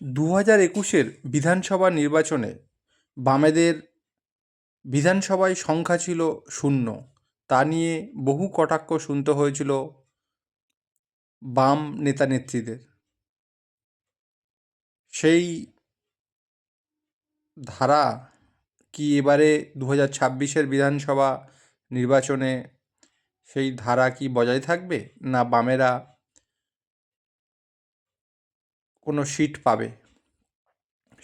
2021-এর বিধানসভা নির্বাচনে বামেদের বিধানসভায় সংখ্যা ছিল 0। তা নিয়ে বহু কটাক্ষ শুনতে হয়েছিল বাম নেতা-নেত্রীদের। সেই ধারা কি এবারে 2026-এর বিধানসভা নির্বাচনে সেই ধারা কি বজায় থাকবে, না বামেরা কোনো সিট পাবে?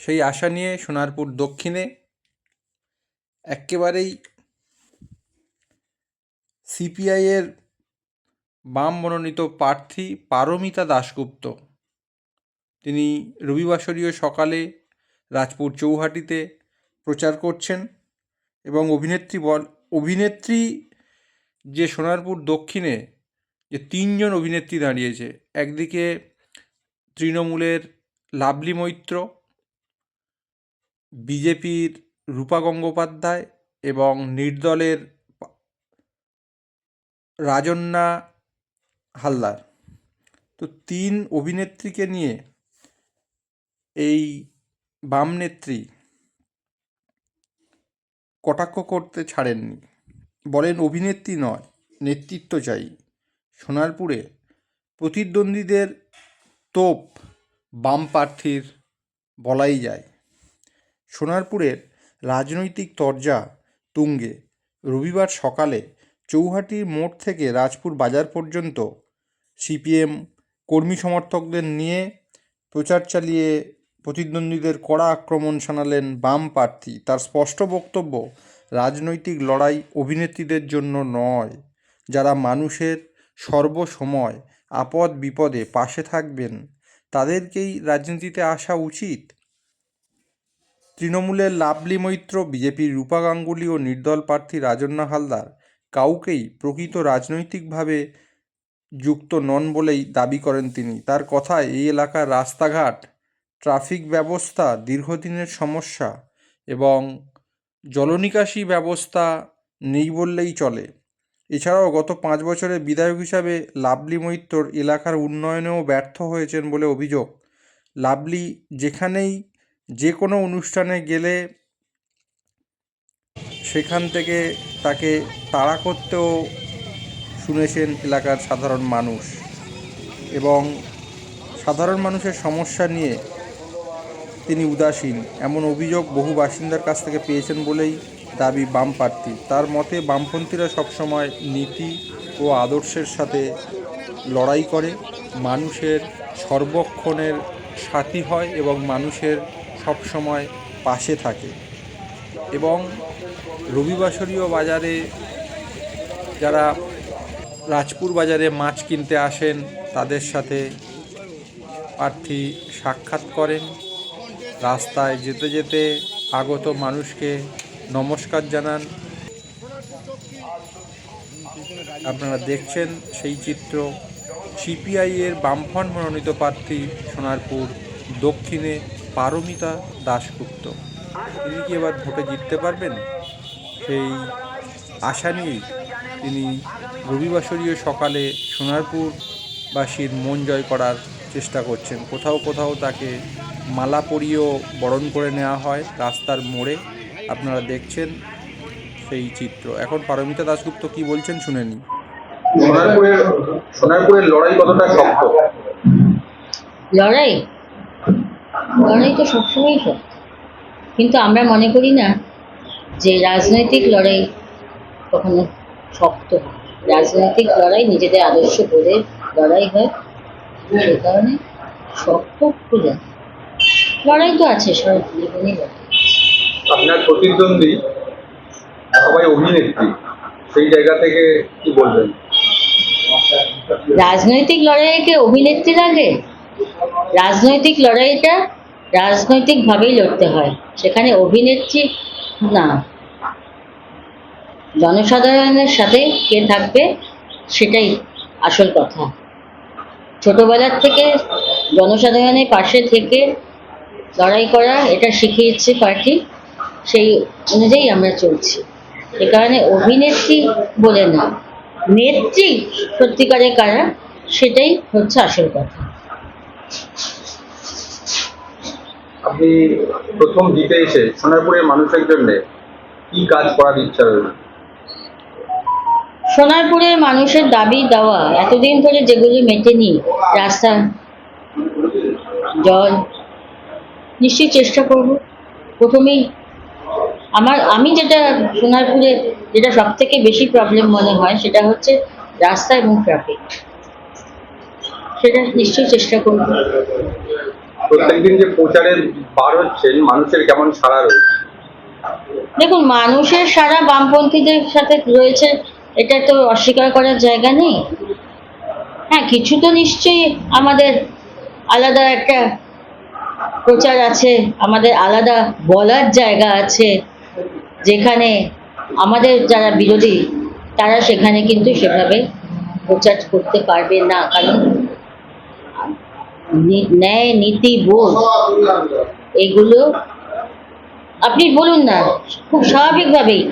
সেই আশা নিয়ে সোনারপুর দক্ষিণে একেবারেই সিপিআইয়ের বাম মনোনীত প্রার্থী পারমিতা দাশগুপ্ত, তিনি রবিবাসরীয় সকালে রাজপুর চৌহাটিতে প্রচার করছেন এবং অভিনেত্রী যে সোনারপুর দক্ষিণে যে 3জন অভিনেত্রী দাঁড়িয়েছে, একদিকে তৃণমূলের লাভলি মৈত্র, বিজেপির রূপা গঙ্গোপাধ্যায় এবং নির্দলের রাজন্যা হালদার। তো 3 অভিনেত্রীকে নিয়ে এই বাম নেত্রী কটাক্ষ করতে ছাড়েননি। বলেন অভিনেত্রী নয়, নেতৃত্ব চাই। সোনারপুরে প্রতিদ্বন্দ্বীদের তোপ বাম প্রার্থীর বলাই যায়। সোনারপুরের রাজনৈতিক তরজা তুঙ্গে। রবিবার সকালে চৌহাটির মোড় থেকে রাজপুর বাজার পর্যন্ত সিপিএম কর্মী সমর্থকদের নিয়ে প্রচার চালিয়ে প্রতিদ্বন্দ্বীদের কড়া আক্রমণ শানালেন বাম প্রার্থী। তার স্পষ্ট বক্তব্য, রাজনৈতিক লড়াই অভিনেত্রীদের জন্য নয়, যারা মানুষের সর্বসময় আপদ বিপদে পাশে থাকবেন তাদেরকেই রাজনীতিতে আসা উচিত। তৃণমূলের লাভলি মৈত্র, বিজেপির রূপা গাঙ্গুলি ও নির্দল প্রার্থী রাজন্যা হালদার কাউকেই প্রকৃত রাজনৈতিকভাবে যুক্ত নন বলেই দাবি করেন তিনি। তার কথায় এই এলাকার রাস্তাঘাট, ট্রাফিক ব্যবস্থা দীর্ঘদিনের সমস্যা এবং জলনিকাশি ব্যবস্থা নেই বললেই চলে। এছাড়াও গত 5 বছরে বিধায়ক হিসাবে লাভলি মৈত্র এলাকার উন্নয়নেও ব্যর্থ হয়েছেন বলে অভিযোগ। লাভলি যেখানেই যে কোনো অনুষ্ঠানে গেলে সেখান থেকে তাকে তাড়া করতেও শুনেছেন এলাকার সাধারণ মানুষ, এবং সাধারণ মানুষের সমস্যা নিয়ে তিনি উদাসীন, এমন অভিযোগ বহু বাসিন্দার কাছ থেকে পেয়েছেন বলেই দাবি বাম প্রার্থী। তার মতে বামপন্থীরা সবসময় নীতি ও আদর্শের সাথে লড়াই করে, মানুষের সর্বক্ষণের সাথী হয় এবং মানুষের সবসময় পাশে থাকে। এবং রবিবাসরীয় বাজারে যারা রাজপুর বাজারে মাছ কিনতে আসেন তাদের সাথে প্রার্থী সাক্ষাৎ করেন। রাস্তায় যেতে যেতে আগত মানুষকে নমস্কার জানান। আপনারা দেখছেন সেই চিত্র। সিপিআইয়ের বামফ্রন্ট মনোনীত প্রার্থী সোনারপুর দক্ষিণে পারমিতা দাশগুপ্ত, তিনি কি এবার ভোটে জিততে পারবেন? সেই আশা নিয়েই তিনি রবিবাসরীয় সকালে সোনারপুরবাসীর মন জয় করার চেষ্টা করছেন। কোথাও কোথাও তাকে মালা পরিয়েও বরণ করে নেওয়া হয় রাস্তার মোড়ে। আপনারা দেখছেন সেই চিত্র। এখন পারমিতা দাশগুপ্ত কি বলছেন শুনে নিন। সোনারপুরের লড়াই কতটা শক্ত? লড়াই তো সবসময়ই শক্ত, কিন্তু আমরা মনে করি না যে রাজনৈতিক লড়াই কখনো শক্ত হয়। রাজনৈতিক লড়াই নিজেদের আদর্শ বোধে লড়াই হয়, সে কারণে শক্ত খুলে লড়াই তো আছে, সব জীবনই লড়াই। আপনার প্রতিদ্বন্দ্বী সবাই অভিনেত্রী, সেই জায়গা থেকে কি বলবেন? রাজনৈতিক লড়াইকে অভিনেত্রী লাগে? রাজনৈতিক লড়াইটা রাজনৈতিকভাবেই লড়তে হয়, সেখানে অভিনেত্রী না। জনসাধারণের সাথে কে থাকবে সেটাই আসল কথা। ছোটবেলার থেকে জনসাধারণের পাশে থেকে লড়াই করা এটা শিখিয়েছে পার্টি, সেই অনুযায়ী আমরা চলছি। সে কারণে অভিনেত্রী বলে না, নেত্রী সত্যিকারে কারা সেটাই হচ্ছে আসল কথা। আপনি প্রথম জিতে এসে সোনারপুরের মানুষের জন্য কি কাজ করার ইচ্ছা রয়েছে? সোনারপুরের মানুষের দাবি দেওয়া এতদিন ধরে যেগুলি মেটেনি, রাস্তা, জল, নিশ্চয়ই চেষ্টা করব। প্রথমেই আমি যেটা সোনারপুরে যেটা সব থেকে বেশি প্রবলেম মনে হয় সেটা হচ্ছে রাস্তা এবং ট্রাফিক। সেটা নিশ্চয়ই চেষ্টা করব। প্রত্যেকদিন যে প্রচারে বার হচ্ছেন, মানুষের কেমন সাড়া রয়েছে? দেখুন, মানুষের সারা বামপন্থীদের সাথে রয়েছে, এটা তো অস্বীকার করার জায়গা নেই। হ্যাঁ, কিছু তো নিশ্চয়ই আমাদের আলাদা একটা প্রচার আছে, আমাদের আলাদা বলার জায়গা আছে, যেখানে আমাদের যারা বিরোধী তারা সেখানে কিন্তু সেভাবে প্রচার করতে পারবে না, কারণ ন্যায়, নীতি, বোধ এগুলো আপনি বলুন না, খুব স্বাভাবিকভাবেই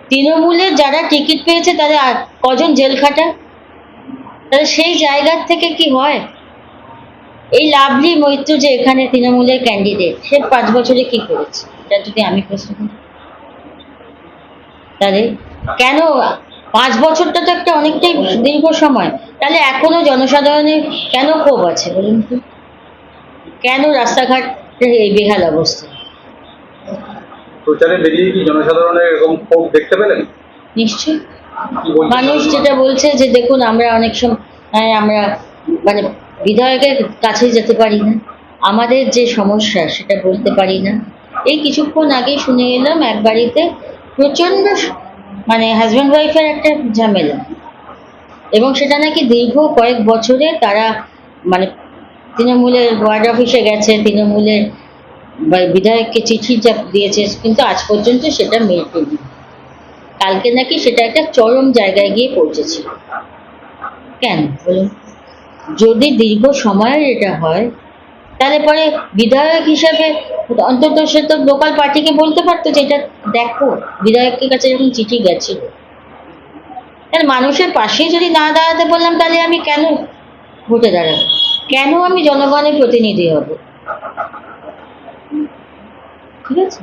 তৃণমূলের যারা টিকিট পেয়েছে তাদের কজন জেল খাটা, তাহলে সেই জায়গার থেকে কি হয়? এই লাভলি মৈত্র যে এখানে তৃণমূলের ক্যান্ডিডেট, সে 5 বছরে কি করেছে, এটা যদি আমি প্রশ্ন করি, তাহলে কেন 5 বছরটা তো একটা অনেকটাই দীর্ঘ সময়, তাহলে এখনো জনসাধারণের কেন ক্ষোভ আছে বলুন তো? কেন রাস্তাঘাটের এই বেহাল অবস্থা? প্রচারে বেরিয়ে কি জনসাধারণের এরকম ক্ষোভ দেখতে পেলেন? নিশ্চয়ই কি বলছেন? মানুষ যেটা বলছে যে দেখুন, আমরা অনেক সময় আমরা মানে বিধায়কের কাছে যেতে পারি না, আমাদের যে সমস্যা সেটা বলতে পারি না। এই কিছুক্ষণ আগে শুনে এলাম এক বাড়িতে প্রচন্ড মানে হাজব্যান্ড ওয়াইফের একটা ঝামেলা, এবং সেটা নাকি দীর্ঘ কয়েক বছরে তারা মানে তৃণমূলের ওয়ার্ড অফিসে গেছে, তৃণমূলের বিধায়ককে চিঠি দিয়েছে, কিন্তু আজ পর্যন্ত সেটা মেটেনি। কালকে নাকি সেটা একটা চরম জায়গায় গিয়ে পৌঁছেছে। কেন বলুন? যদি দীর্ঘ সময়ের এটা হয়, তাহলে পরে বিধায়ক হিসাবে অন্তত সে তো লোকাল পার্টিকে বলতে পারতো যে এটা দেখো, বিধায়কের কাছে যখন চিঠি গেছিল। তাহলে মানুষের পাশে যদি না দাঁড়াতে বললাম, তাহলে আমি কেন ভোটে দাঁড়াবো? কেন আমি জনগণের প্রতিনিধি হব? ঠিক আছে।